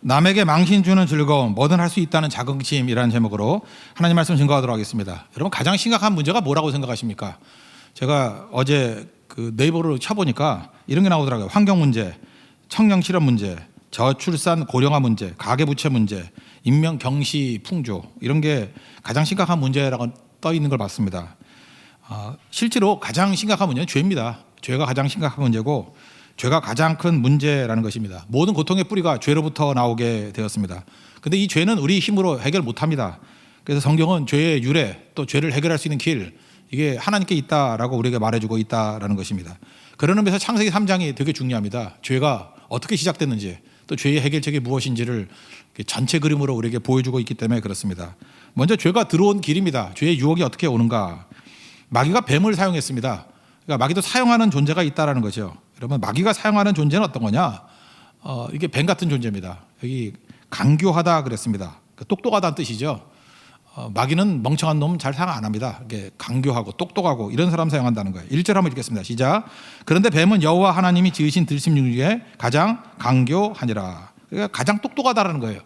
남에게 망신 주는 즐거움, 뭐든 할 수 있다는 자긍심이라는 제목으로 하나님 말씀 증거하도록 하겠습니다. 여러분, 가장 심각한 문제가 뭐라고 생각하십니까? 제가 어제 그 네이버를 쳐보니까 이런 게 나오더라고요. 환경 문제, 청년 실업 문제, 저출산 고령화 문제, 가계부채 문제, 인명 경시 풍조, 이런 게 가장 심각한 문제라고 떠 있는 걸 봤습니다. 실제로 가장 심각한 문제는 죄입니다. 죄가 가장 심각한 문제고, 죄가 가장 큰 문제라는 것입니다. 모든 고통의 뿌리가 죄로부터 나오게 되었습니다. 그런데 이 죄는 우리 힘으로 해결 못합니다. 그래서 성경은 죄의 유래, 또 죄를 해결할 수 있는 길, 이게 하나님께 있다라고 우리에게 말해주고 있다라는 것입니다. 그런 의미에서 창세기 3장이 되게 중요합니다. 죄가 어떻게 시작됐는지, 또 죄의 해결책이 무엇인지를 전체 그림으로 우리에게 보여주고 있기 때문에 그렇습니다. 먼저 죄가 들어온 길입니다. 죄의 유혹이 어떻게 오는가. 마귀가 뱀을 사용했습니다. 그러니까 마귀도 사용하는 존재가 있다라는 거죠. 여러분, 마귀가 사용하는 존재는 어떤 거냐? 이게 뱀 같은 존재입니다. 여기 강교하다 그랬습니다. 똑똑하다는 뜻이죠. 마귀는 멍청한 놈 잘 사용 안 합니다. 이게 강교하고 똑똑하고 이런 사람 사용한다는 거예요. 1절 한번 읽겠습니다. 시작. 그런데 뱀은 여호와 하나님이 지으신 들짐승 중에 가장 강교하니라. 그러니까 가장 똑똑하다라는 거예요.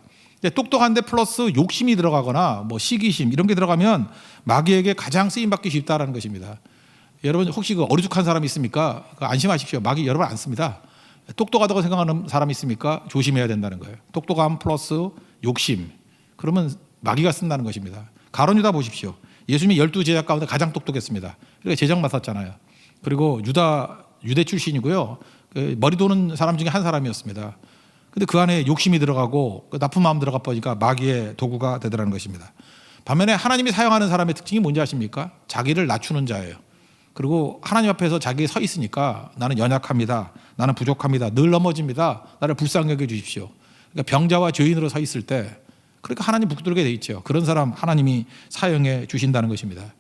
똑똑한데 플러스 욕심이 들어가거나 뭐 시기심 이런 게 들어가면 마귀에게 가장 쓰임받기 쉽다라는 것입니다. 여러분, 혹시 그 어리숙한 사람이 있습니까? 안심하십시오. 마귀 여러분 안 씁니다. 똑똑하다고 생각하는 사람이 있습니까? 조심해야 된다는 거예요. 똑똑함 플러스 욕심, 그러면 마귀가 쓴다는 것입니다. 가룟 유다 보십시오. 예수님이 12제자 가운데 가장 똑똑했습니다. 그러니까 제정 맡았잖아요. 그리고 유대 출신이고요. 머리 도는 사람 중에 한 사람이었습니다. 근데 그 안에 욕심이 들어가고 나쁜 마음 들어가 보니까 마귀의 도구가 되더라는 것입니다. 반면에 하나님이 사용하는 사람의 특징이 뭔지 아십니까? 자기를 낮추는 자예요. 그리고 하나님 앞에서 자기 서 있으니까 나는 연약합니다. 나는 부족합니다. 늘 넘어집니다. 나를 불쌍히 여겨 주십시오. 그러니까 병자와 죄인으로 서 있을 때, 그러니까 하나님 붙들게 돼 있죠. 그런 사람 하나님이 사용해 주신다는 것입니다.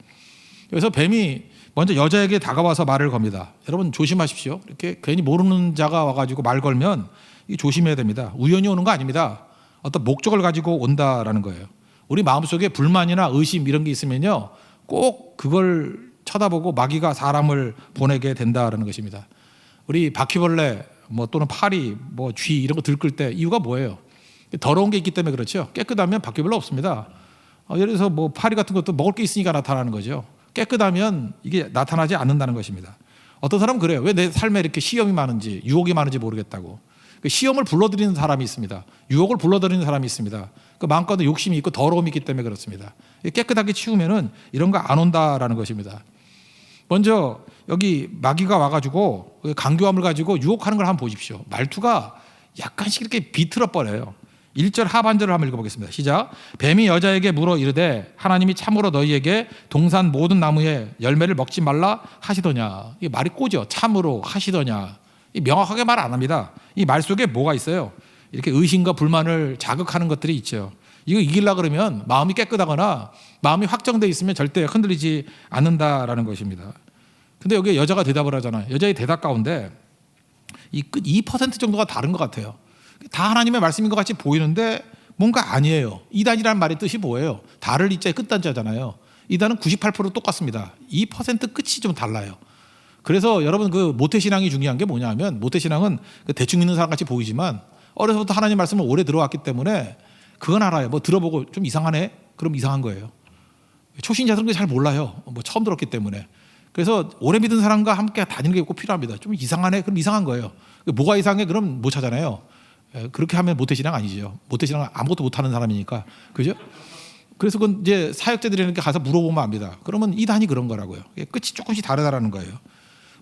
그래서 뱀이 먼저 여자에게 다가와서 말을 겁니다. 여러분 조심하십시오. 이렇게 괜히 모르는 자가 와가지고 말 걸면 조심해야 됩니다. 우연히 오는 거 아닙니다. 어떤 목적을 가지고 온다라는 거예요. 우리 마음속에 불만이나 의심 이런 게 있으면요, 꼭 그걸 쳐다보고 마귀가 사람을 보내게 된다라는 것입니다. 우리 바퀴벌레 뭐 또는 파리, 뭐 쥐 이런 거 들끓 때 이유가 뭐예요? 더러운 게 있기 때문에 그렇죠. 깨끗하면 바퀴벌레 없습니다. 예를 들어서 뭐 파리 같은 것도 먹을 게 있으니까 나타나는 거죠. 깨끗하면 이게 나타나지 않는다는 것입니다. 어떤 사람은 그래요. 왜 내 삶에 이렇게 시험이 많은지, 유혹이 많은지 모르겠다고. 시험을 불러들이는 사람이 있습니다. 유혹을 불러들이는 사람이 있습니다. 그 마음가운데 욕심이 있고 더러움이 있기 때문에 그렇습니다. 깨끗하게 치우면은 이런 거 안 온다라는 것입니다. 먼저 여기 마귀가 와가지고 강교함을 가지고 유혹하는 걸 한번 보십시오. 말투가 약간씩 이렇게 비틀어 버려요. 1절 하반절을 한번 읽어보겠습니다. 시작. 뱀이 여자에게 물어 이르되 하나님이 참으로 너희에게 동산 모든 나무의 열매를 먹지 말라 하시더냐. 이 말이 꼬죠. 참으로 하시더냐. 명확하게 말 안 합니다. 이 말 속에 뭐가 있어요? 이렇게 의심과 불만을 자극하는 것들이 있죠. 이거 이기려고 그러면 마음이 깨끗하거나 마음이 확정되어 있으면 절대 흔들리지 않는다라는 것입니다. 근데 여기 여자가 대답을 하잖아요. 여자의 대답 가운데 이 끝 2% 정도가 다른 것 같아요. 다 하나님의 말씀인 것 같이 보이는데 뭔가 아니에요. 이단이라는 말의 뜻이 뭐예요? 달을 이자에 끝단자잖아요. 이단은 98% 똑같습니다. 2% 끝이 좀 달라요. 그래서 여러분, 그 모태신앙이 중요한 게 뭐냐 하면, 모태신앙은 대충 있는 사람 같이 보이지만 어려서부터 하나님 말씀을 오래 들어왔기 때문에 그건 알아요. 뭐 들어보고 좀 이상하네? 그럼 이상한 거예요. 초신자들은 잘 몰라요. 뭐 처음 들었기 때문에. 그래서 오래 믿은 사람과 함께 다니는 게 꼭 필요합니다. 좀 이상하네? 그럼 이상한 거예요. 뭐가 이상해? 그럼 못 찾잖아요. 그렇게 하면 모태신앙 아니죠. 모태신앙은 아무것도 못하는 사람이니까. 그죠? 그래서 그건 이제 사역자들에게 가서 물어보면 압니다. 그러면 이단이 그런 거라고요. 끝이 조금씩 다르다라는 거예요.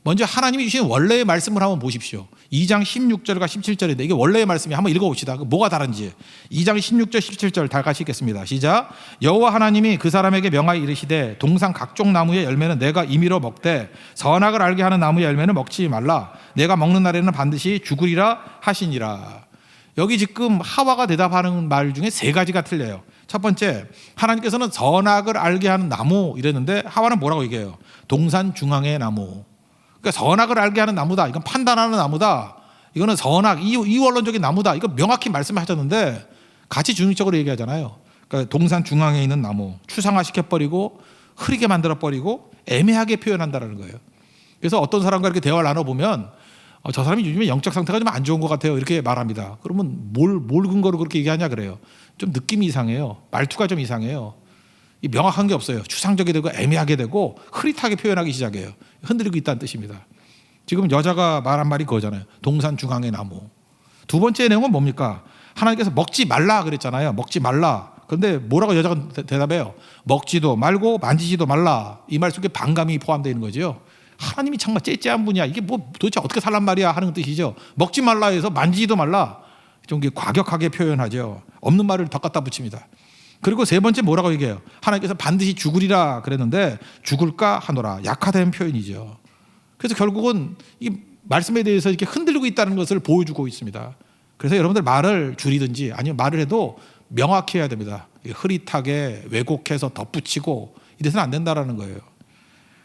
먼저 하나님이 주신 원래의 말씀을 한번 보십시오. 2장 16절과 17절인데 이게 원래의 말씀이 한번 읽어봅시다. 뭐가 다른지. 2장 16절 17절 다 같이 읽겠습니다. 시작. 여호와 하나님이 그 사람에게 명하여 이르시되 동산 각종 나무의 열매는 내가 임의로 먹되 선악을 알게 하는 나무의 열매는 먹지 말라. 내가 먹는 날에는 반드시 죽으리라 하시니라. 여기 지금 하와가 대답하는 말 중에 세 가지가 틀려요. 첫 번째, 하나님께서는 선악을 알게 하는 나무 이랬는데 하와는 뭐라고 얘기해요? 동산 중앙의 나무. 그러니까 선악을 알게 하는 나무다. 이건 판단하는 나무다. 이거는 선악, 이원론적인 나무다. 이거 명확히 말씀하셨는데 같이 중립적으로 얘기하잖아요. 그러니까 동산 중앙에 있는 나무, 추상화시켜버리고 흐리게 만들어버리고 애매하게 표현한다는 거예요. 그래서 어떤 사람과 이렇게 대화를 나눠보면 저 사람이 요즘에 영적 상태가 좀 안 좋은 것 같아요. 이렇게 말합니다. 그러면 뭘 근거로 그렇게 얘기하냐 그래요. 좀 느낌이 이상해요. 말투가 좀 이상해요. 이 명확한 게 없어요. 추상적이 되고 애매하게 되고 흐릿하게 표현하기 시작해요. 흔들리고 있다는 뜻입니다. 지금 여자가 말한 말이 그거잖아요. 동산 중앙의 나무. 두 번째 내용은 뭡니까? 하나님께서 먹지 말라 그랬잖아요. 먹지 말라. 그런데 뭐라고 여자가 대답해요? 먹지도 말고 만지지도 말라. 이 말 속에 반감이 포함되어 있는 거죠. 하나님이 정말 째째한 분이야. 이게 뭐 도대체 어떻게 살란 말이야 하는 뜻이죠. 먹지 말라 해서 만지지도 말라. 좀 과격하게 표현하죠. 없는 말을 더 갖다 붙입니다. 그리고 세 번째 뭐라고 얘기해요? 하나님께서 반드시 죽으리라 그랬는데 죽을까 하노라. 약화된 표현이죠. 그래서 결국은 이 말씀에 대해서 이렇게 흔들리고 있다는 것을 보여주고 있습니다. 그래서 여러분들 말을 줄이든지 아니면 말을 해도 명확히 해야 됩니다. 흐릿하게 왜곡해서 덧붙이고 이래서는 안 된다라는 거예요.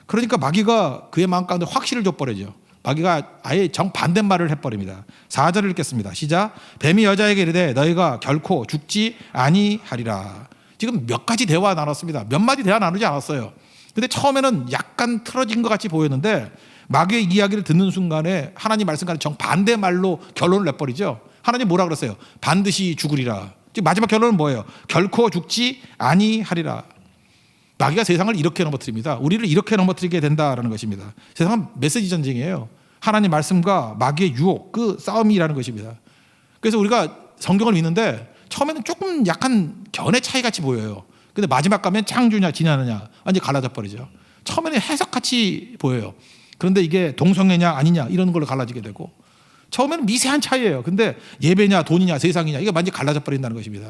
그러니까 마귀가 그의 마음 가운데 확신을 줘버리죠. 마귀가 아예 정반대말을 해버립니다. 4절을 읽겠습니다. 시작. 뱀이 여자에게 이르되 너희가 결코 죽지 아니하리라. 지금 몇 가지 대화 나눴습니다. 몇 마디 대화 나누지 않았어요. 근데 처음에는 약간 틀어진 것 같이 보였는데 마귀의 이야기를 듣는 순간에 하나님 말씀과는 정반대말로 결론을 내버리죠. 하나님 뭐라 그랬어요? 반드시 죽으리라. 지금 마지막 결론은 뭐예요? 결코 죽지 아니하리라. 마귀가 세상을 이렇게 넘어뜨립니다. 우리를 이렇게 넘어뜨리게 된다라는 것입니다. 세상은 메시지 전쟁이에요. 하나님 말씀과 마귀의 유혹, 그 싸움이라는 것입니다. 그래서 우리가 성경을 믿는데 처음에는 조금 약간 견해 차이 같이 보여요. 근데 마지막 가면 창조냐 진화느냐 완전히 갈라져 버리죠. 처음에는 해석같이 보여요. 그런데 이게 동성애냐 아니냐 이런 걸로 갈라지게 되고 처음에는 미세한 차이예요. 근데 예배냐 돈이냐 세상이냐 이게 완전히 갈라져 버린다는 것입니다.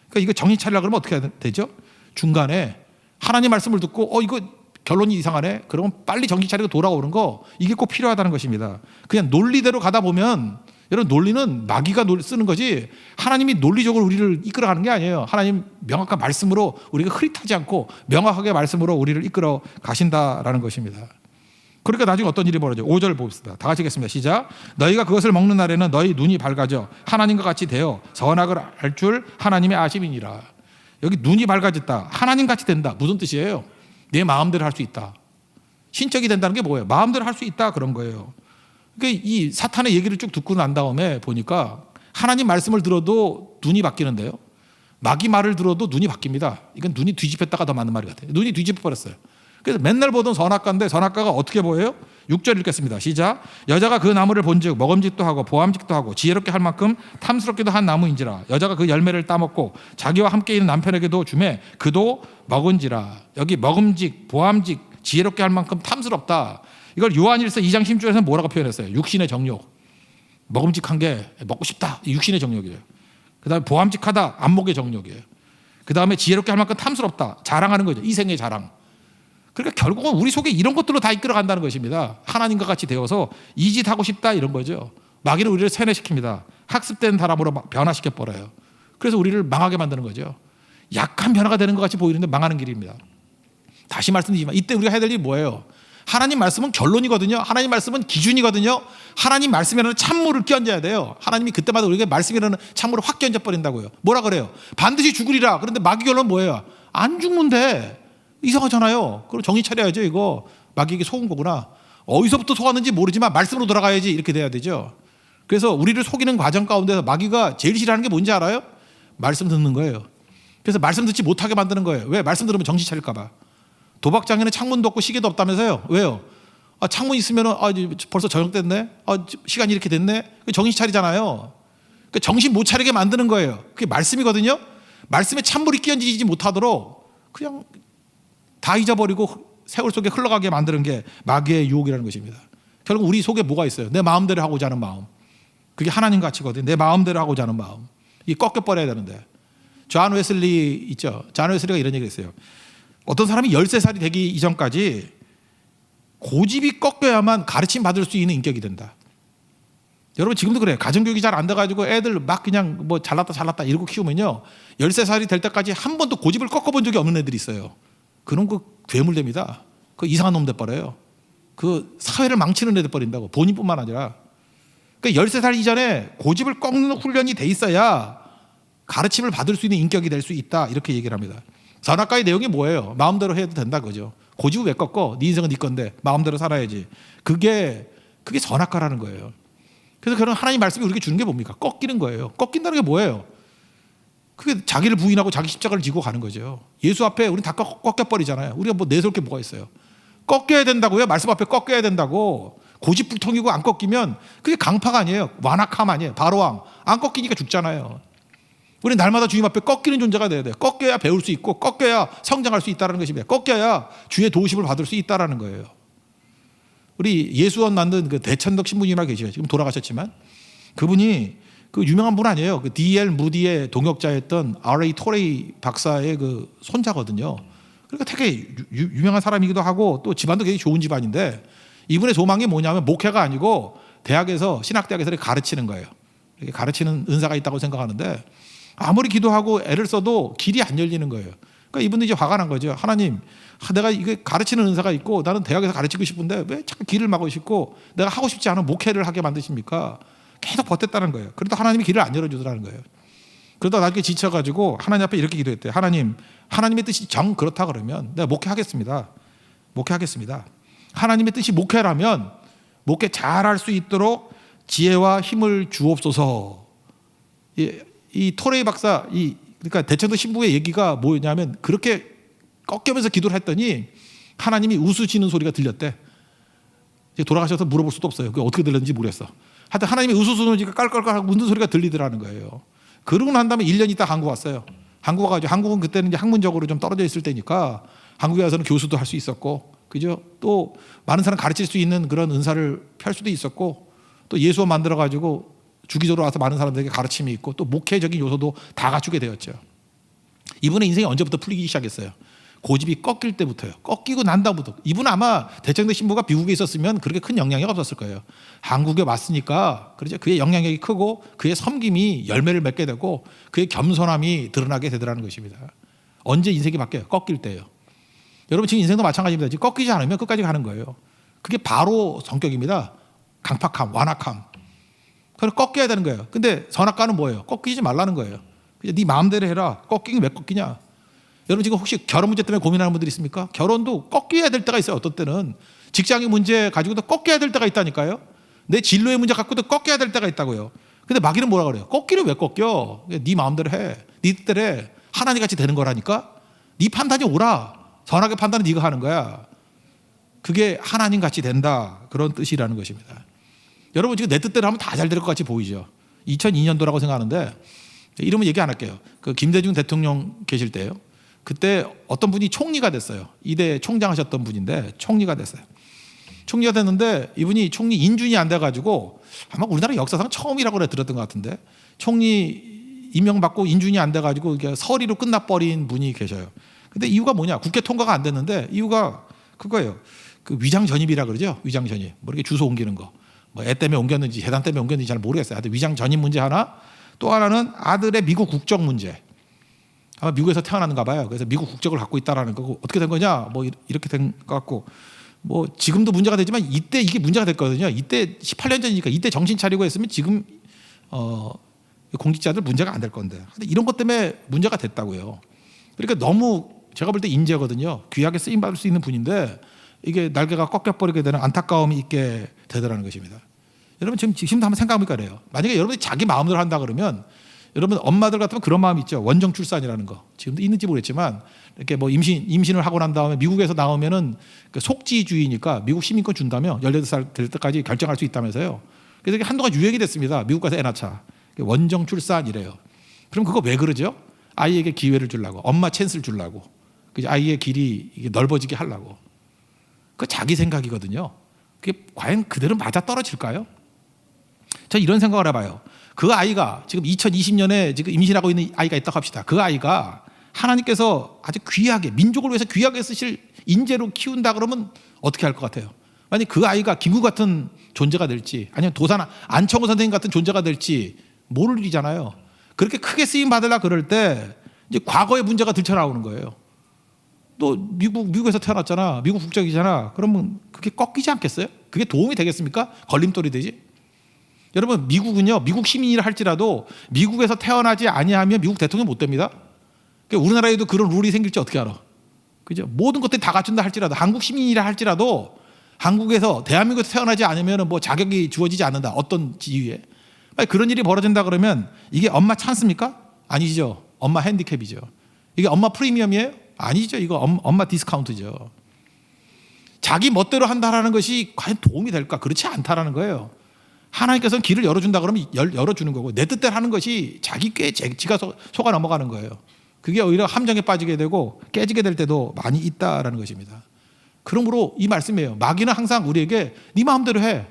그러니까 이거 정신 차리려고 그러면 어떻게 해야 되죠? 중간에 하나님 말씀을 듣고 이거 결론이 이상하네. 그러면 빨리 정신 차리고 돌아오는 거 이게 꼭 필요하다는 것입니다. 그냥 논리대로 가다 보면 여러분 논리는 마귀가 쓰는 거지 하나님이 논리적으로 우리를 이끌어가는 게 아니에요. 하나님 명확한 말씀으로 우리가 흐릿하지 않고 명확하게 말씀으로 우리를 이끌어 가신다라는 것입니다. 그러니까 나중에 어떤 일이 벌어져요? 5절 봅시다. 다 같이 읽겠습니다. 시작. 너희가 그것을 먹는 날에는 너희 눈이 밝아져 하나님과 같이 되어 선악을 알 줄 하나님의 아심이니라. 여기 눈이 밝아졌다. 하나님 같이 된다. 무슨 뜻이에요? 내 마음대로 할 수 있다. 신적이 된다는 게 뭐예요? 마음대로 할 수 있다 그런 거예요. 그러니까 이 사탄의 얘기를 쭉 듣고 난 다음에 보니까 하나님 말씀을 들어도 눈이 바뀌는데요. 마귀 말을 들어도 눈이 바뀝니다. 이건 눈이 뒤집혔다가 더 맞는 말이 같아요. 눈이 뒤집혀 버렸어요. 그래서 맨날 보던 선악과인데 선악과가 어떻게 보여요? 6절 읽겠습니다. 시작. 여자가 그 나무를 본즉 먹음직도 하고 보암직도 하고 지혜롭게 할 만큼 탐스럽기도 한 나무인지라. 여자가 그 열매를 따먹고 자기와 함께 있는 남편에게도 주매 그도 먹은지라. 여기 먹음직, 보암직, 지혜롭게 할 만큼 탐스럽다. 이걸 요한일서 2장 10절에서 뭐라고 표현했어요? 육신의 정욕. 먹음직한 게 먹고 싶다. 육신의 정욕이에요. 그 다음에 보암직하다. 안목의 정욕이에요. 그 다음에 지혜롭게 할 만큼 탐스럽다. 자랑하는 거죠. 이생의 자랑. 그러니까 결국은 우리 속에 이런 것들로 다 이끌어 간다는 것입니다. 하나님과 같이 되어서 이 짓 하고 싶다 이런 거죠. 마귀는 우리를 세뇌시킵니다. 학습된 사람으로 변화시켜 버려요. 그래서 우리를 망하게 만드는 거죠. 약한 변화가 되는 것 같이 보이는데 망하는 길입니다. 다시 말씀드리지만 이때 우리가 해야 될 일이 뭐예요? 하나님 말씀은 결론이거든요. 하나님 말씀은 기준이거든요. 하나님 말씀이라는 찬물을 끼얹어야 돼요. 하나님이 그때마다 우리에게 말씀이라는 찬물을 확 끼얹어 버린다고요. 뭐라 그래요? 반드시 죽으리라. 그런데 마귀 결론 뭐예요? 안 죽으면 돼. 이상하잖아요. 그럼 정신 차려야죠. 이거 마귀에게 속은 거구나. 어디서부터 속았는지 모르지만 말씀으로 돌아가야지 이렇게 돼야 되죠. 그래서 우리를 속이는 과정 가운데서 마귀가 제일 싫어하는 게 뭔지 알아요? 말씀 듣는 거예요. 그래서 말씀 듣지 못하게 만드는 거예요. 왜? 말씀 들으면 정신 차릴까 봐. 도박장에는 창문도 없고 시계도 없다면서요. 왜요? 창문 있으면 벌써 저녁 됐네. 시간이 이렇게 됐네. 정신 차리잖아요. 그러니까 정신 못 차리게 만드는 거예요. 그게 말씀이거든요. 말씀에 찬물이 끼얹이지 못하도록 그냥 다 잊어버리고 세월 속에 흘러가게 만드는 게 마귀의 유혹이라는 것입니다. 결국 우리 속에 뭐가 있어요? 내 마음대로 하고자 하는 마음. 그게 하나님 가치거든요. 내 마음대로 하고자 하는 마음. 이게 꺾여버려야 되는데. 존 웨슬리 있죠. 존 웨슬리가 이런 얘기를 했어요. 어떤 사람이 13살이 되기 이전까지 고집이 꺾여야만 가르침 받을 수 있는 인격이 된다. 여러분 지금도 그래요. 가정교육이 잘 안 돼가지고 애들 막 그냥 뭐 잘났다 이러고 키우면요. 13살이 될 때까지 한 번도 고집을 꺾어본 적이 없는 애들이 있어요. 그런 거 괴물됩니다. 그 이상한 놈 돼버려요. 그 사회를 망치는 애 돼버린다고. 본인뿐만 아니라. 그러니까 13살 이전에 고집을 꺾는 훈련이 돼 있어야 가르침을 받을 수 있는 인격이 될 수 있다. 이렇게 얘기를 합니다. 선악과의 내용이 뭐예요? 마음대로 해도 된다 그죠. 고집을 왜 꺾어? 네 인생은 네 건데 마음대로 살아야지. 그게 그게 선악과라는 거예요. 그래서 그런 하나님 말씀이 우리에게 주는 게 뭡니까? 꺾이는 거예요. 꺾인다는 게 뭐예요? 그게 자기를 부인하고 자기 십자가를 지고 가는 거죠. 예수 앞에 우리는 다 꺾여버리잖아요. 우리가 뭐 내세울 게 뭐가 있어요? 꺾여야 된다고요. 말씀 앞에 꺾여야 된다고. 고집불통이고 안 꺾이면 그게 강파가 아니에요. 완악함 아니에요. 바로왕. 안 꺾이니까 죽잖아요. 우리는 날마다 주님 앞에 꺾이는 존재가 돼야 돼요. 꺾여야 배울 수 있고 꺾여야 성장할 수 있다는 것입니다. 꺾여야 주의 도우심을 받을 수 있다는 거예요. 우리 예수원 만든 그 대천덕 신부님이라고 계시죠. 지금 돌아가셨지만 그분이 그 유명한 분 아니에요. 그 D.L. 무디의 동역자였던 R.A. 토레이 박사의 그 손자거든요. 그러니까 되게 유명한 사람이기도 하고 또 집안도 굉장히 좋은 집안인데 이분의 소망이 뭐냐면 목회가 아니고 대학에서 신학대학에서 가르치는 거예요. 이렇게 가르치는 은사가 있다고 생각하는데 아무리 기도하고 애를 써도 길이 안 열리는 거예요. 그러니까 이분도 이제 화가 난 거죠. 하나님, 내가 이게 가르치는 은사가 있고 나는 대학에서 가르치고 싶은데 왜 자꾸 길을 막으시고 내가 하고 싶지 않은 목회를 하게 만드십니까? 계속 버텼다는 거예요. 그래도 하나님이 길을 안 열어주더라는 거예요. 그러다 나중에 지쳐가지고 하나님 앞에 이렇게 기도했대요. 하나님, 하나님의 뜻이 정 그렇다 그러면 내가 목회하겠습니다. 목회하겠습니다. 하나님의 뜻이 목회라면 목회 잘할 수 있도록 지혜와 힘을 주옵소서. 이 토레이 박사, 그러니까 대천도 신부의 얘기가 뭐냐면 그렇게 꺾여면서 기도를 했더니 하나님이 웃으시는 소리가 들렸대. 이제 돌아가셔서 물어볼 수도 없어요. 그게 어떻게 들렸는지 모르겠어. 하여튼 하나님이 웃으시는 소리가 깔깔깔하고 웃는 소리가 들리더라는 거예요. 그러고 난 다음에 1년 있다 한국 왔어요. 한국 와가지고 한국은 그때는 이제 학문적으로 좀 떨어져 있을 때니까 한국에 와서는 교수도 할 수 있었고, 그죠? 또 많은 사람 가르칠 수 있는 그런 은사를 펼 수도 있었고, 또 예수원 만들어가지고 주기적으로 와서 많은 사람들에게 가르침이 있고, 또 목회적인 요소도 다 갖추게 되었죠. 이분의 인생이 언제부터 풀리기 시작했어요? 고집이 꺾일 때부터요. 꺾이고 난 다음부터. 이분은 아마 대천대 신부가 미국에 있었으면 그렇게 큰 영향력이 없었을 거예요. 한국에 왔으니까 그렇죠. 그의 영향력이 크고 그의 섬김이 열매를 맺게 되고 그의 겸손함이 드러나게 되더라는 것입니다. 언제 인생이 바뀌어요? 꺾일 때예요. 여러분 지금 인생도 마찬가지입니다. 지금 꺾이지 않으면 끝까지 가는 거예요. 그게 바로 성격입니다. 강팍함, 완악함. 그래서 꺾여야 되는 거예요. 근데 선악과는 뭐예요? 꺾이지 말라는 거예요. 그냥 네 마음대로 해라. 꺾이긴 왜 꺾이냐? 여러분 지금 혹시 결혼 문제 때문에 고민하는 분들 있습니까? 결혼도 꺾여야 될 때가 있어요. 어떤 때는 직장의 문제 가지고도 꺾여야 될 때가 있다니까요. 내 진로의 문제 갖고도 꺾여야 될 때가 있다고요. 근데 마귀는 뭐라 그래요? 꺾기를 왜 꺾여? 네 마음대로 해. 네 뜻대로 해. 하나님 같이 되는 거라니까. 네 판단이 옳아. 선하게 판단은 네가 하는 거야. 그게 하나님 같이 된다. 그런 뜻이라는 것입니다. 여러분 지금 내 뜻대로 하면 다 잘 될 것 같이 보이죠. 2002년도라고 생각하는데 이름은 얘기 안 할게요. 그 김대중 대통령 계실 때요. 그때 어떤 분이 총리가 됐어요. 이대 총장 하셨던 분인데 총리가 됐어요. 총리가 됐는데 이분이 총리 인준이 안 돼가지고 아마 우리나라 역사상 처음이라고 들었던 것 같은데 총리 임명받고 인준이 안 돼가지고 서리로 끝나버린 분이 계셔요. 근데 이유가 뭐냐? 국회 통과가 안 됐는데 이유가 그거예요. 그 위장 전입이라 그러죠. 위장 전입. 뭐 이렇게 주소 옮기는 거. 뭐 애 때문에 옮겼는지 재단 때문에 옮겼는지 잘 모르겠어요. 하여튼 위장 전입 문제 하나, 또 하나는 아들의 미국 국적 문제. 아마 미국에서 태어났는가 봐요. 그래서 미국 국적을 갖고 있다라는 거고 어떻게 된 거냐? 뭐 이렇게 된 것 같고 뭐 지금도 문제가 되지만 이때 이게 문제가 됐거든요. 이때 18년 전이니까 이때 정신 차리고 했으면 지금 공직자들 문제가 안 될 건데. 근데 이런 것 때문에 문제가 됐다고요. 그러니까 너무 제가 볼 때 인재거든요. 귀하게 쓰임 받을 수 있는 분인데 이게 날개가 꺾여버리게 되는 안타까움이 있게 되더라는 것입니다. 여러분 지금도 한번 생각해보니까 그래요. 만약에 여러분이 자기 마음대로 한다 그러면 여러분 엄마들 같으면 그런 마음이 있죠. 원정 출산이라는 거. 지금도 있는지 모르겠지만 이렇게 뭐 임신을 하고 난 다음에 미국에서 나오면은 그 속지주의니까 미국 시민권 준다며 18살 될 때까지 결정할 수 있다면서요. 그래서 이게 한동안 유행이 됐습니다. 미국 가서 애 낳자. 원정 출산이래요. 그럼 그거 왜 그러죠? 아이에게 기회를 주려고, 엄마 찬스를 주려고, 아이의 길이 넓어지게 하려고. 그 자기 생각이거든요. 그게 과연 그대로 맞아 떨어질까요? 저 이런 생각을 해봐요. 그 아이가 지금 2020년에 지금 임신하고 있는 아이가 있다고 합시다. 그 아이가 하나님께서 아주 귀하게 민족을 위해서 귀하게 쓰실 인재로 키운다 그러면 어떻게 할 것 같아요? 만약 그 아이가 김구 같은 존재가 될지 아니면 도산 안청호 선생님 같은 존재가 될지 모를 일이잖아요. 그렇게 크게 쓰임 받으려 그럴 때 이제 과거의 문제가 들쳐나오는 거예요. 또 미국에서 태어났잖아. 미국 국적이잖아. 그러면 그게 꺾이지 않겠어요? 그게 도움이 되겠습니까? 걸림돌이 되지? 여러분 미국은요. 미국 시민이라 할지라도 미국에서 태어나지 아니하면 미국 대통령 못 됩니다. 그러니까 우리나라에도 그런 룰이 생길지 어떻게 알아? 그죠? 모든 것들이 다 갖춘다 할지라도 한국 시민이라 할지라도 한국에서 대한민국에서 태어나지 않으면 뭐 자격이 주어지지 않는다. 어떤 지위에. 그런 일이 벌어진다 그러면 이게 엄마 찬스입니까? 아니죠. 엄마 핸디캡이죠. 이게 엄마 프리미엄이에요? 아니죠. 이거 엄마 디스카운트죠. 자기 멋대로 한다라는 것이 과연 도움이 될까? 그렇지 않다라는 거예요. 하나님께서는 길을 열어준다 그러면 열어주는 거고 내 뜻대로 하는 것이 자기 꾀에 지가 속아 넘어가는 거예요. 그게 오히려 함정에 빠지게 되고 깨지게 될 때도 많이 있다라는 것입니다. 그러므로 이 말씀이에요. 마귀는 항상 우리에게 네 마음대로 해.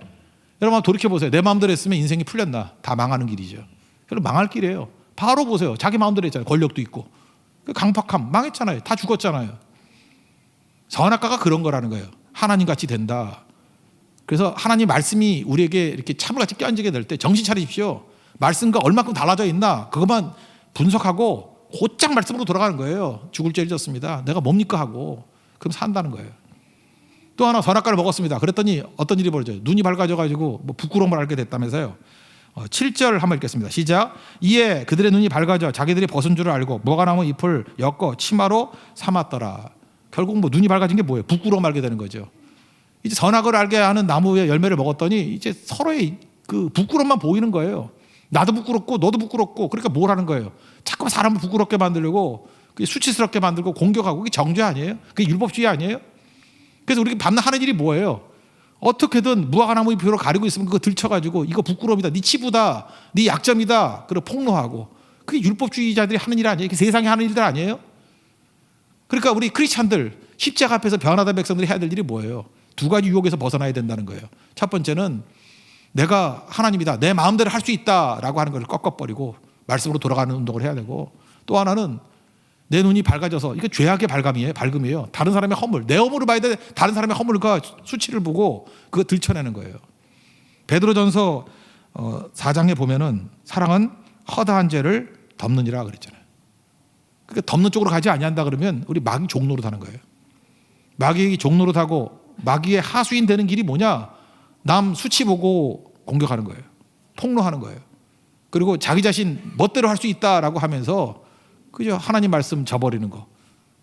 여러분 한번 돌이켜보세요. 내 마음대로 했으면 인생이 풀렸나? 다 망하는 길이죠. 여러분 망할 길이에요. 바로 보세요. 자기 마음대로 했잖아요. 권력도 있고. 강팍함 망했잖아요. 다 죽었잖아요. 선악과가 그런 거라는 거예요. 하나님같이 된다. 그래서 하나님 말씀이 우리에게 이렇게 차물같이 껴안지게 될 때 정신 차리십시오. 말씀과 얼마큼 달라져 있나 그것만 분석하고 곧장 말씀으로 돌아가는 거예요. 죽을 죄를 졌습니다. 내가 뭡니까 하고 그럼 산다는 거예요. 또 하나 선악과를 먹었습니다. 그랬더니 어떤 일이 벌어져요. 눈이 밝아져가지고 뭐 부끄러움을 알게 됐다면서요. 7절 한번 읽겠습니다. 시작. 이에 그들의 눈이 밝아져 자기들이 벗은 줄을 알고 무화과나무 잎을 엮어 치마로 삼았더라. 결국 뭐 눈이 밝아진 게 뭐예요? 부끄러움 알게 되는 거죠. 이제 선악을 알게 하는 나무의 열매를 먹었더니 이제 서로의 그 부끄러움만 보이는 거예요. 나도 부끄럽고 너도 부끄럽고 그러니까 뭘 하는 거예요? 자꾸 사람을 부끄럽게 만들고 수치스럽게 만들고 공격하고 그게 정죄 아니에요? 그게 율법주의 아니에요? 그래서 우리가 밤낮 하는 일이 뭐예요? 어떻게든 무화과나무 잎으로 가리고 있으면 그거 들쳐가지고 이거 부끄러움이다, 네 치부다, 네 약점이다, 그리고 폭로하고 그게 율법주의자들이 하는 일 아니에요? 세상에 하는 일들 아니에요? 그러니까 우리 크리스찬들 십자가 앞에서 변화된 백성들이 해야 될 일이 뭐예요? 두 가지 유혹에서 벗어나야 된다는 거예요. 첫 번째는 내가 하나님이다, 내 마음대로 할 수 있다라고 하는 걸 꺾어버리고 말씀으로 돌아가는 운동을 해야 되고, 또 하나는 내 눈이 밝아져서 이게 죄악의 발금이에요. 다른 사람의 허물, 내 허물을 봐야 돼. 다른 사람의 허물과 수치를 보고 그거 들춰내는 거예요. 베드로전서 4장에 보면은 사랑은 허다한 죄를 덮느니라 그랬잖아요. 그러니까 덮는 쪽으로 가지 아니한다 그러면 우리 마귀 종노릇 하는 거예요. 마귀 종노릇 하고 마귀의 하수인 되는 길이 뭐냐? 남 수치 보고 공격하는 거예요. 폭로하는 거예요. 그리고 자기 자신 멋대로 할 수 있다라고 하면서 그죠? 하나님 말씀 저버리는 거.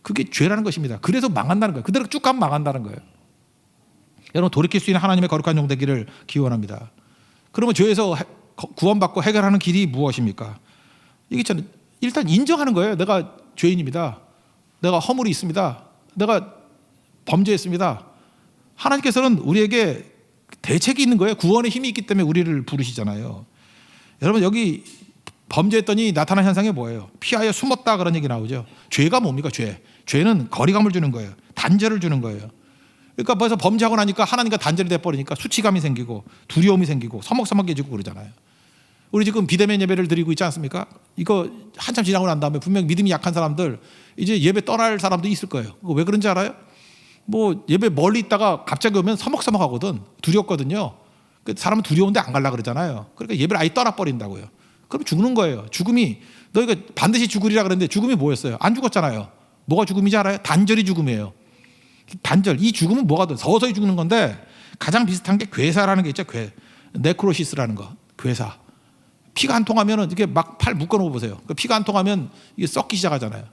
그게 죄라는 것입니다. 그래서 망한다는 거예요. 그대로 쭉 가면 망한다는 거예요. 여러분 돌이킬 수 있는 하나님의 거룩한 종 되기를 기원합니다. 그러면 죄에서 구원받고 해결하는 길이 무엇입니까? 이게 저는 일단 인정하는 거예요. 내가 죄인입니다. 내가 허물이 있습니다. 내가 범죄했습니다. 하나님께서는 우리에게 대책이 있는 거예요. 구원의 힘이 있기 때문에 우리를 부르시잖아요. 여러분 여기 범죄했더니 나타난 현상이 뭐예요? 피하여 숨었다 그런 얘기 나오죠. 죄가 뭡니까? 죄는 거리감을 주는 거예요. 단절을 주는 거예요. 그러니까 벌써 범죄하고 나니까 하나님과 단절이 돼버리니까 수치감이 생기고 두려움이 생기고 서먹서먹해지고 그러잖아요. 우리 지금 비대면 예배를 드리고 있지 않습니까? 이거 한참 지나고 난 다음에 분명 믿음이 약한 사람들 이제 예배 떠날 사람도 있을 거예요. 왜 그런지 알아요? 뭐 예배 멀리 있다가 갑자기 오면 서먹서먹하거든. 두렵거든요. 사람은 두려운데 안 갈라 그러잖아요. 그러니까 예배를 아예 떠나버린다고요. 그럼 죽는 거예요. 죽음이 너희가 반드시 죽으리라 그랬는데 죽음이 뭐였어요? 안 죽었잖아요. 뭐가 죽음이지 알아요? 단절이 죽음이에요. 단절. 이 죽음은 뭐가 돼? 서서히 죽는 건데 가장 비슷한 게 괴사라는 게 있죠. 네크로시스라는 거. 괴사. 피가 안 통하면은 이렇게 막 팔 묶어놓고 보세요. 피가 안 통하면 이게 썩기 시작하잖아요.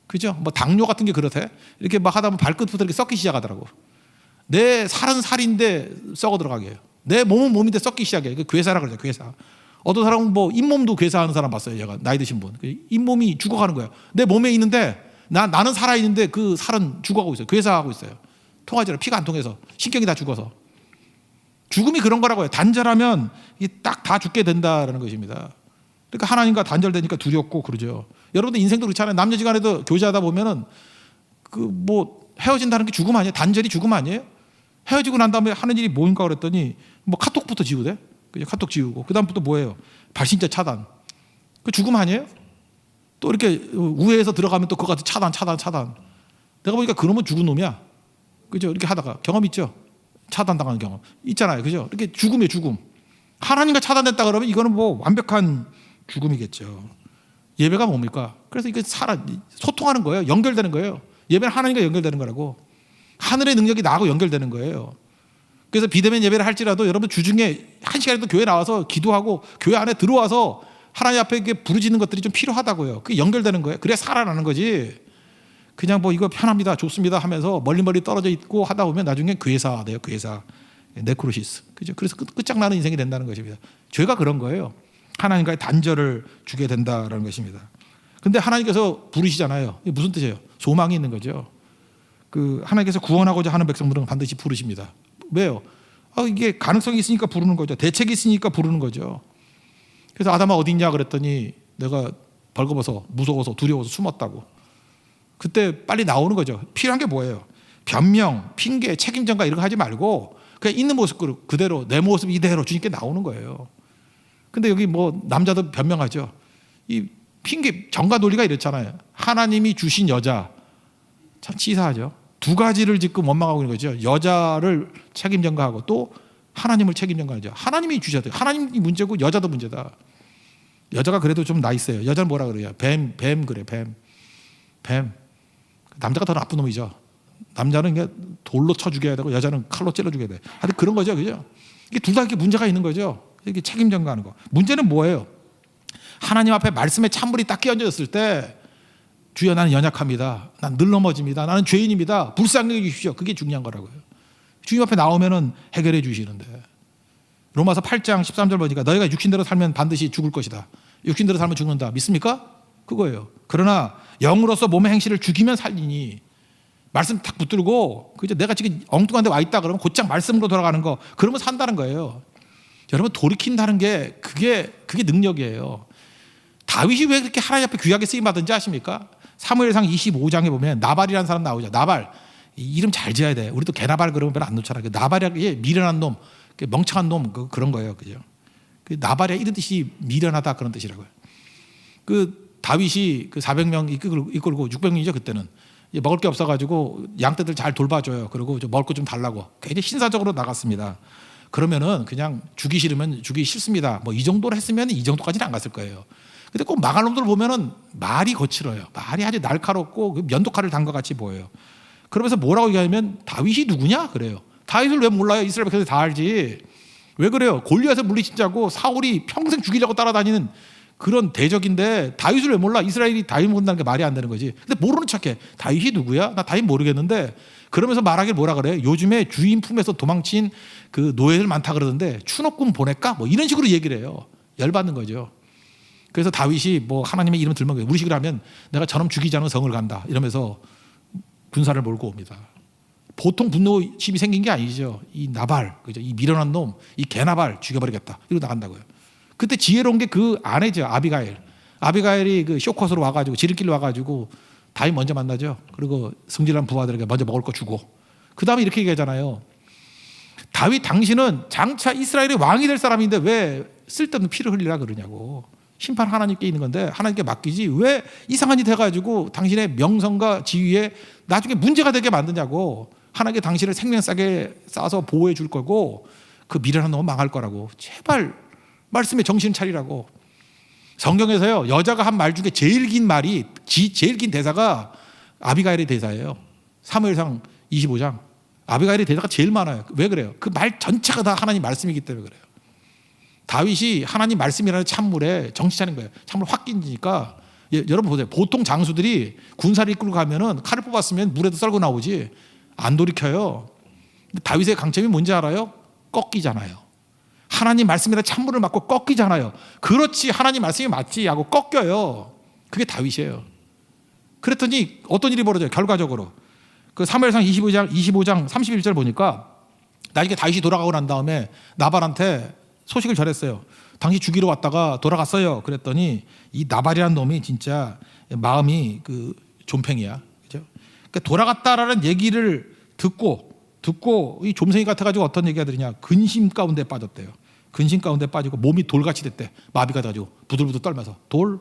그죠? 뭐 당뇨 같은 게 그렇대. 이렇게 막 하다 보면 발끝부터 이렇게 썩기 시작하더라고. 내 살은 살인데 썩어 들어가게 해요. 내 몸은 몸인데 썩기 시작해. 그 괴사라 그러죠. 괴사. 어떤 사람은 뭐 잇몸도 괴사하는 사람 봤어요. 제가 나이 드신 분. 잇몸이 죽어가는 거예요. 내 몸에 있는데 나는 살아 있는데 그 살은 죽어가고 있어요. 괴사하고 있어요. 통하지 않아요. 피가 안 통해서 신경이 다 죽어서. 죽음이 그런 거라고요. 단절하면 딱 다 죽게 된다라는 것입니다. 그러니까 하나님과 단절되니까 두렵고 그러죠. 여러분들 인생도 그렇잖아요. 남녀지간에도 교제하다 보면은 그 뭐 헤어진다는 게 죽음 아니에요? 단절이 죽음 아니에요? 헤어지고 난 다음에 하는 일이 뭔가 그랬더니 뭐 카톡부터 지우대. 그죠? 카톡 지우고 그다음부터 뭐예요? 발신자 차단. 그 죽음 아니에요? 또 이렇게 우회해서 들어가면 또 그거 같은 차단. 내가 보니까 그놈은 죽은 놈이야. 그죠? 이렇게 하다가 경험 있죠? 차단당하는 경험 있잖아요. 그죠? 이렇게 죽음이에요. 죽음. 하나님과 차단됐다 그러면 이거는 뭐 완벽한 죽음이겠죠. 예배가 뭡니까? 그래서 이게 소통하는 거예요. 연결되는 거예요. 예배는 하나님과 연결되는 거라고. 하늘의 능력이 나하고 연결되는 거예요. 그래서 비대면 예배를 할지라도 여러분 주중에 1시간이라도 교회 나와서 기도하고 교회 안에 들어와서 하나님 앞에 부르짖는 것들이 좀 필요하다고요. 그게 연결되는 거예요. 그래야 살아나는 거지. 그냥 뭐 이거 편합니다, 좋습니다 하면서 멀리 떨어져 있고 하다 보면 나중에 괴사 돼요. 괴사, 네크로시스. 그죠? 그래서 끝장나는 인생이 된다는 것입니다. 죄가 그런 거예요. 하나님과의 단절을 주게 된다라는 것입니다. 근데 하나님께서 부르시잖아요. 이게 무슨 뜻이에요? 소망이 있는 거죠. 그 하나님께서 구원하고자 하는 백성들은 반드시 부르십니다. 왜요? 이게 가능성이 있으니까 부르는 거죠. 대책이 있으니까 부르는 거죠. 그래서 아담아 어디 있냐 그랬더니 내가 벌거벗어 무서워서 두려워서 숨었다고. 그때 빨리 나오는 거죠. 필요한 게 뭐예요? 변명, 핑계, 책임 전가 이런 거 하지 말고 그냥 있는 모습 그대로 내 모습 이대로 주님께 나오는 거예요. 근데 여기 뭐 남자도 변명하죠. 이 핑계 전가 논리가 이렇잖아요. 하나님이 주신 여자 참 치사하죠. 두 가지를 지금 원망하고 있는 거죠. 여자를 책임 전가하고 또 하나님을 책임 전가하죠. 하나님이 주셔야 돼요. 하나님이 문제고 여자도 문제다. 여자가 그래도 좀 나 있어요. 여자는 뭐라 그래요? 뱀 그래, 뱀. 남자가 더 나쁜 놈이죠. 남자는 그냥 돌로 쳐 죽여야 되고 여자는 칼로 찔러 죽여야 돼. 하여튼 그런 거죠, 그죠? 이게 둘 다 이렇게 문제가 있는 거죠. 이렇게 책임 전가하는 거. 문제는 뭐예요? 하나님 앞에 말씀의 찬물이 딱 끼얹어졌을 때 주여 나는 연약합니다. 난 늘 넘어집니다. 나는 죄인입니다. 불쌍히 주십시오. 그게 중요한 거라고요. 주님 앞에 나오면은 해결해 주시는데. 로마서 8장 13절 보니까 너희가 육신대로 살면 반드시 죽을 것이다. 육신대로 살면 죽는다. 믿습니까? 그거예요. 그러나 영으로서 몸의 행실을 죽이면 살리니 말씀 딱 붙들고 그죠? 내가 지금 엉뚱한 데 와 있다 그러면 곧장 말씀으로 돌아가는 거 그러면 산다는 거예요. 여러분 돌이킨다는 게 그게 능력이에요. 다윗이 왜 그렇게 하나님 앞에 귀하게 쓰임 받은지 아십니까? 사무엘상 25장에 보면 나발이라는 사람 나오죠. 나발 이름 잘 지어야 돼. 우리도 개나발 그러면 별로 안 놓잖아요. 나발이 미련한 놈, 멍청한 놈 그런 거예요, 그죠? 나발의 이런 뜻이 미련하다 그런 뜻이라고요. 그 다윗이 그 400명 이끌고 600명이죠 그때는 먹을 게 없어가지고 양떼들 잘 돌봐줘요. 그리고 먹을 거 좀 달라고 굉장히 신사적으로 나갔습니다. 그러면은 그냥 주기 싫으면 주기 싫습니다. 뭐 이 정도로 했으면 이 정도까지는 안 갔을 거예요. 근데 꼭 망할 놈들 보면은 말이 거칠어요. 말이 아주 날카롭고 면도칼을 단 것 같이 보여요. 그러면서 뭐라고 얘기하면 다윗이 누구냐 그래요. 다윗을 왜 몰라요? 이스라엘 백성들이 다 알지. 왜 그래요? 골리앗을 물리치자고 사울이 평생 죽이려고 따라다니는 그런 대적인데 다윗을 왜 몰라? 이스라엘이 다윗 모른다는 게 말이 안 되는 거지. 근데 모르는 척해. 다윗이 누구야? 나 다윗 모르겠는데. 그러면서 말하길 뭐라 그래? 요즘에 주인 품에서 도망친 그 노예들 많다 그러던데 추노꾼 보낼까? 뭐 이런 식으로 얘기를 해요. 열받는 거죠. 그래서 다윗이 뭐 하나님의 이름 들면 우리식으로 하면 내가 저놈 죽이지 않은 성을 간다 이러면서 군사를 몰고 옵니다. 보통 분노심이 생긴 게 아니죠. 이 나발, 그죠? 이 미련한 놈, 이 개나발 죽여버리겠다 이러고 나간다고요. 그때 지혜로운 게 그 아내죠. 아비가일이 그 쇼컷으로 와가지고 지름길로 와가지고 다윗 먼저 만나죠. 그리고 승질난 부하들에게 먼저 먹을 거 주고 그 다음에 이렇게 얘기하잖아요. 다윗 당신은 장차 이스라엘의 왕이 될 사람인데 왜 쓸데없는 피를 흘리라 그러냐고. 심판 하나님께 있는 건데 하나님께 맡기지 왜 이상한 짓 해가지고 당신의 명성과 지위에 나중에 문제가 되게 만드냐고. 하나님께 당신을 생명 싸게 싸서 보호해 줄 거고 그 미련한 놈은 망할 거라고. 제발 말씀에 정신 차리라고. 성경에서요 여자가 한 말 중에 제일 긴 말이 제일 긴 대사가 아비가일의 대사예요. 사무엘상 25장 아비가일의 대사가 제일 많아요. 왜 그래요? 그 말 전체가 다 하나님 말씀이기 때문에 그래요. 다윗이 하나님 말씀이라는 찬물에 정신 차린 거예요. 찬물 확 끼니까 여러분 보세요. 보통 장수들이 군사를 이끌고 가면은 칼을 뽑았으면 물에도 썰고 나오지 안 돌이켜요. 근데 다윗의 강점이 뭔지 알아요? 꺾이잖아요. 하나님 말씀이라는 찬물을 맞고 꺾이잖아요. 그렇지 하나님 말씀이 맞지 하고 꺾여요. 그게 다윗이에요. 그랬더니 어떤 일이 벌어져요? 결과적으로 그 사무엘상 25장 31절 보니까 나중에 다윗이 돌아가고 난 다음에 나발한테 소식을 전했어요. 당시 죽이러 왔다가 돌아갔어요. 그랬더니 이 나발이라는 놈이 진짜 마음이 그 좀팽이야. 그죠? 그러니까 돌아갔다라는 얘기를 듣고 이 좀생이 같아가지고 어떤 얘기가 들으냐. 근심 가운데 빠졌대요. 근심 가운데 빠지고 몸이 돌같이 됐대. 마비가 돼가지고 부들부들 떨면서 돌.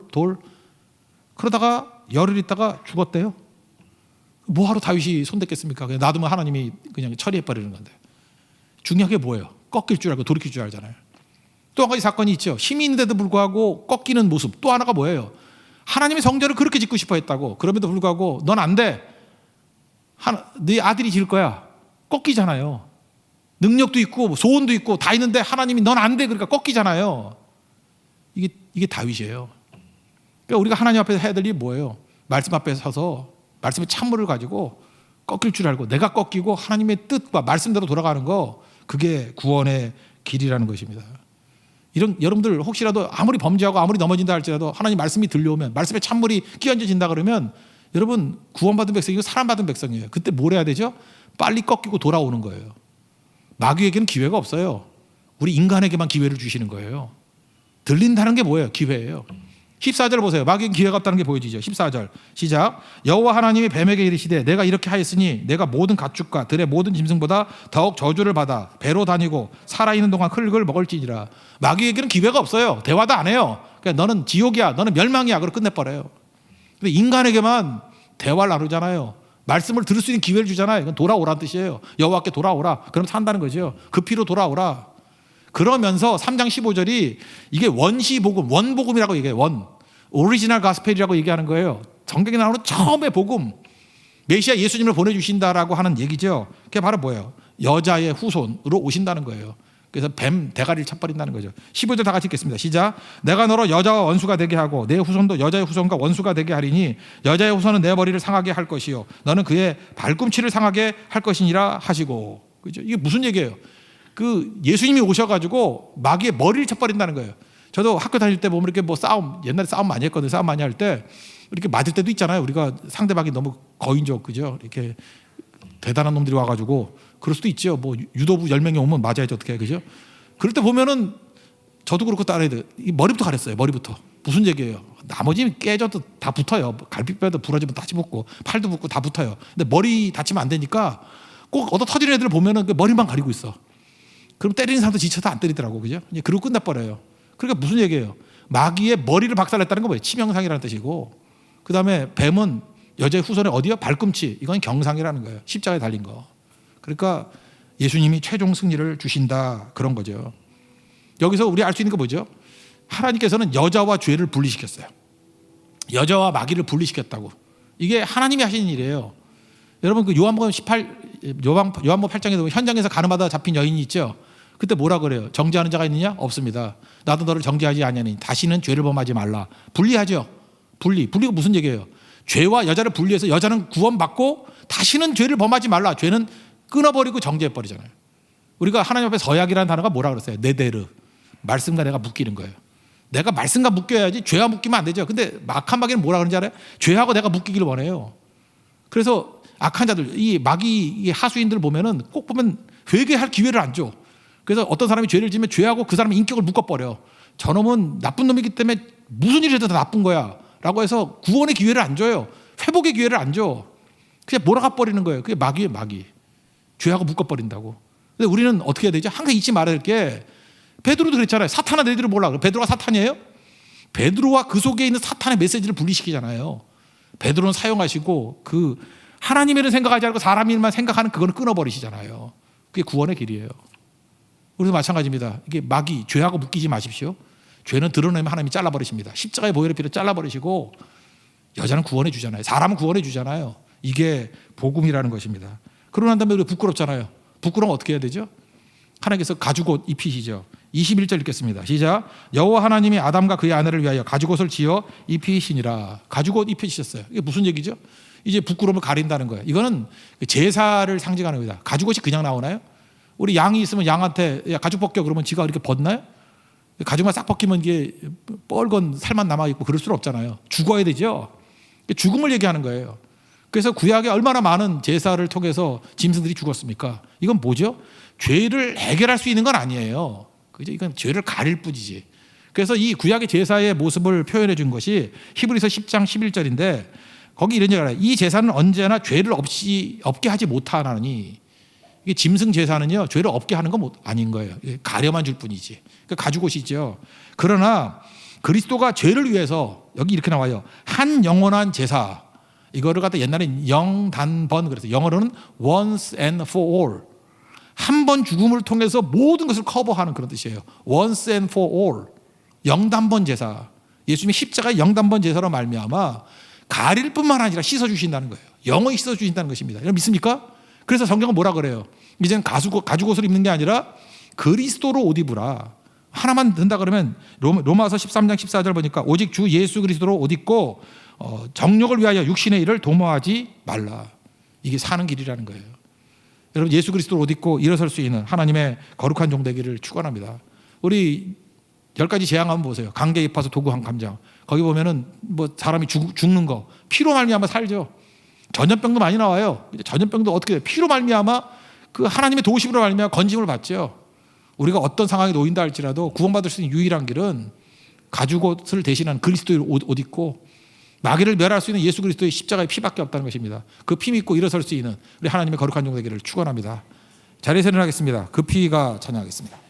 그러다가 열흘 있다가 죽었대요. 뭐하러 다윗이 손댔겠습니까? 그냥 놔두면 하나님이 그냥 처리해버리는 건데. 중요한 게 뭐예요? 꺾일 줄 알고 돌이킬 줄 알잖아요. 또 한 가지 사건이 있죠. 힘이 있는데도 불구하고 꺾이는 모습. 또 하나가 뭐예요? 하나님의 성전을 그렇게 짓고 싶어 했다고. 그럼에도 불구하고 넌 안 돼. 네 아들이 질 거야. 꺾이잖아요. 능력도 있고 소원도 있고 다 있는데 하나님이 넌 안 돼. 그러니까 꺾이잖아요. 이게 다윗이에요. 그러니까 우리가 하나님 앞에서 해야 될 일이 뭐예요? 말씀 앞에 서서 말씀의 찬물을 가지고 꺾일 줄 알고 내가 꺾이고 하나님의 뜻과 말씀대로 돌아가는 거, 그게 구원의 길이라는 것입니다. 이런 여러분들 혹시라도 아무리 범죄하고 아무리 넘어진다 할지라도 하나님 말씀이 들려오면, 말씀의 찬물이 끼얹어진다 그러면 여러분 구원받은 백성이고 사랑받은 백성이에요. 그때 뭘 해야 되죠? 빨리 꺾이고 돌아오는 거예요. 마귀에게는 기회가 없어요. 우리 인간에게만 기회를 주시는 거예요. 들린다는 게 뭐예요? 기회예요. 14절 보세요. 마귀에게 기회가 없다는 게 보여지죠. 14절 시작. 여호와 하나님이 뱀에게 이르시되 내가 이렇게 하였으니 내가 모든 가축과 들의 모든 짐승보다 더욱 저주를 받아 배로 다니고 살아있는 동안 흙을 먹을지니라. 마귀에게는 기회가 없어요. 대화도 안 해요. 그러니까 너는 지옥이야, 너는 멸망이야, 그러고 끝내버려요. 근데 인간에게만 대화를 나누잖아요. 말씀을 들을 수 있는 기회를 주잖아요. 이건 돌아오라는 뜻이에요. 여호와께 돌아오라. 그럼 산다는 거죠. 그 피로 돌아오라. 그러면서 3장 15절이 이게 원시복음, 원복음이라고 얘기해요. 오리지널 가스펠이라고 얘기하는 거예요. 성경에 나오는 처음의 복음, 메시아 예수님을 보내주신다라고 하는 얘기죠. 그게 바로 뭐예요? 여자의 후손으로 오신다는 거예요. 그래서 뱀 대가리를 쳐버린다는 거죠. 15절 다 같이 읽겠습니다. 시작. 내가 너로 여자와 원수가 되게 하고 내 후손도 여자의 후손과 원수가 되게 하리니 여자의 후손은 내 머리를 상하게 할 것이요 너는 그의 발꿈치를 상하게 할 것이니라 하시고. 그죠? 이게 무슨 얘기예요? 그 예수님이 오셔가지고 마귀의 머리를 쳐버린다는 거예요. 저도 학교 다닐 때 보면 이렇게 뭐 싸움, 옛날에 싸움 많이 했거든요. 싸움 많이 할 때 이렇게 맞을 때도 있잖아요. 우리가 상대방이 너무 거인적, 그죠? 이렇게 대단한 놈들이 와가지고 그럴 수도 있죠. 뭐 유도부 10명이 오면 맞아야지 어떻게, 그죠? 그럴 때 보면은 저도 그렇고 다른 애들 이 머리부터 가렸어요. 머리부터. 무슨 얘기예요? 나머지 깨져도 다 붙어요. 갈비뼈도 부러지면 다시 붙고 팔도 붙고 다 붙어요. 근데 머리 다치면 안 되니까 꼭 얻어 터지는 애들을 보면은 그 머리만 가리고 있어. 그럼 때리는 사람도 지쳐서 안 때리더라고, 그죠? 그리고 끝나버려요. 그러니까 무슨 얘기예요? 마귀의 머리를 박살냈다는 건 뭐예요? 치명상이라는 뜻이고, 그 다음에 뱀은 여자의 후손의 어디요? 발꿈치. 이건 경상이라는 거예요. 십자가에 달린 거. 그러니까 예수님이 최종 승리를 주신다, 그런 거죠. 여기서 우리 알 수 있는 거 뭐죠? 하나님께서는 여자와 죄를 분리시켰어요. 여자와 마귀를 분리시켰다고. 이게 하나님이 하시는 일이에요. 여러분 그 요한복음 8장에 보면 현장에서 가늠하다 잡힌 여인이 있죠. 그때 뭐라 그래요? 정죄하는 자가 있느냐? 없습니다. 나도 너를 정죄하지 아니하니 다시는 죄를 범하지 말라. 분리하죠. 분리가 무슨 얘기예요? 죄와 여자를 분리해서 여자는 구원받고 다시는 죄를 범하지 말라. 죄는 끊어버리고 정죄해버리잖아요. 우리가 하나님 앞에 서약이라는 단어가 뭐라 그랬어요? 네데르. 말씀과 내가 묶이는 거예요. 내가 말씀과 묶여야지 죄와 묶이면 안 되죠. 근데 악한 마귀는 뭐라 그러는지 알아요? 죄하고 내가 묶이기를 원해요. 그래서 악한 자들, 이 마귀 하수인들 보면은 꼭 보면 회개할 기회를 안 줘. 그래서 어떤 사람이 죄를 지면 죄하고 그 사람의 인격을 묶어버려. 저놈은 나쁜 놈이기 때문에 무슨 일을 해도 다 나쁜 거야 라고 해서 구원의 기회를 안 줘요. 회복의 기회를 안 줘. 그냥 몰아가 버리는 거예요. 그게 마귀예요, 마귀. 죄하고 묶어버린다고. 근데 우리는 어떻게 해야 되죠? 항상 잊지 말아야 될 게, 베드로도 그랬잖아요. 사탄아 너희들을 몰라. 베드로가 사탄이에요? 베드로와 그 속에 있는 사탄의 메시지를 분리시키잖아요. 베드로는 사용하시고 그 하나님 일은 생각하지 않고 사람 일만 생각하는 그거는 끊어버리시잖아요. 그게 구원의 길이에요. 우리도 마찬가지입니다. 이게 마귀, 죄하고 묶이지 마십시오. 죄는 드러내면 하나님이 잘라버리십니다. 십자가의 보혈의 피로 잘라버리시고 여자는 구원해 주잖아요. 사람은 구원해 주잖아요. 이게 복음이라는 것입니다. 그러고 난 다음에 우리 부끄럽잖아요. 부끄러우면 어떻게 해야 되죠? 하나님께서 가죽옷 입히시죠. 21절 읽겠습니다. 시작. 여호와 하나님이 아담과 그의 아내를 위하여 가죽옷을 지어 입히시니라. 가죽옷 입히셨어요. 이게 무슨 얘기죠? 이제 부끄러움을 가린다는 거예요. 이거는 제사를 상징하는 겁니다. 가죽옷이 그냥 나오나요? 우리 양이 있으면 양한테 야, 가죽 벗겨 그러면 지가 이렇게 벗나요? 가죽만 싹 벗기면 이게 뻘건 살만 남아있고 그럴 수는 없잖아요. 죽어야 되죠. 죽음을 얘기하는 거예요. 그래서 구약에 얼마나 많은 제사를 통해서 짐승들이 죽었습니까? 이건 뭐죠? 죄를 해결할 수 있는 건 아니에요. 그죠? 이건 죄를 가릴 뿐이지. 그래서 이 구약의 제사의 모습을 표현해 준 것이 히브리서 10장 11절인데 거기 이런 얘기를 해요. 이 제사는 언제나 죄를 없게 하지 못하나니, 이게 짐승 제사는요 죄를 없게 하는 건 아닌 거예요. 가려만 줄 뿐이지. 그러니까 가죽옷이죠. 그러나 그리스도가 죄를 위해서 여기 이렇게 나와요. 한 영원한 제사. 이거를 갖다 옛날에 영단번 그래서 영어로는 once and for all. 한 번 죽음을 통해서 모든 것을 커버하는 그런 뜻이에요. once and for all. 영단번 제사. 예수님이 십자가의 영단번 제사로 말미암아 가릴 뿐만 아니라 씻어주신다는 거예요. 영원히 씻어주신다는 것입니다. 여러분 믿습니까? 그래서 성경은 뭐라 그래요? 이제는 가죽옷을 입는 게 아니라 그리스도로 옷 입으라. 하나만 든다 그러면 로마서 13장 14절 보니까 오직 주 예수 그리스도로 옷 입고 정욕을 위하여 육신의 일을 도모하지 말라. 이게 사는 길이라는 거예요. 여러분 예수 그리스도를 옷 입고 일어설 수 있는 하나님의 거룩한 종 되기를 축원합니다. 우리 10가지 재앙 한번 보세요. 강계 입어서 도구한 감장. 거기 보면은 뭐 사람이 죽는 거 피로 말미암아 살죠. 전염병도 많이 나와요. 전염병도 어떻게 돼요? 피로 말미암아 그 하나님의 도우심으로 말미암아 건짐을 받죠. 우리가 어떤 상황에 놓인다 할지라도 구원받을 수 있는 유일한 길은 가죽옷을 대신한 그리스도의 옷 입고 마귀를 멸할 수 있는 예수 그리스도의 십자가의 피밖에 없다는 것입니다. 그 피 믿고 일어설 수 있는 우리 하나님의 거룩한 종 되기를 축원합니다. 자리에서 일어나겠습니다. 그 피가 찬양하겠습니다.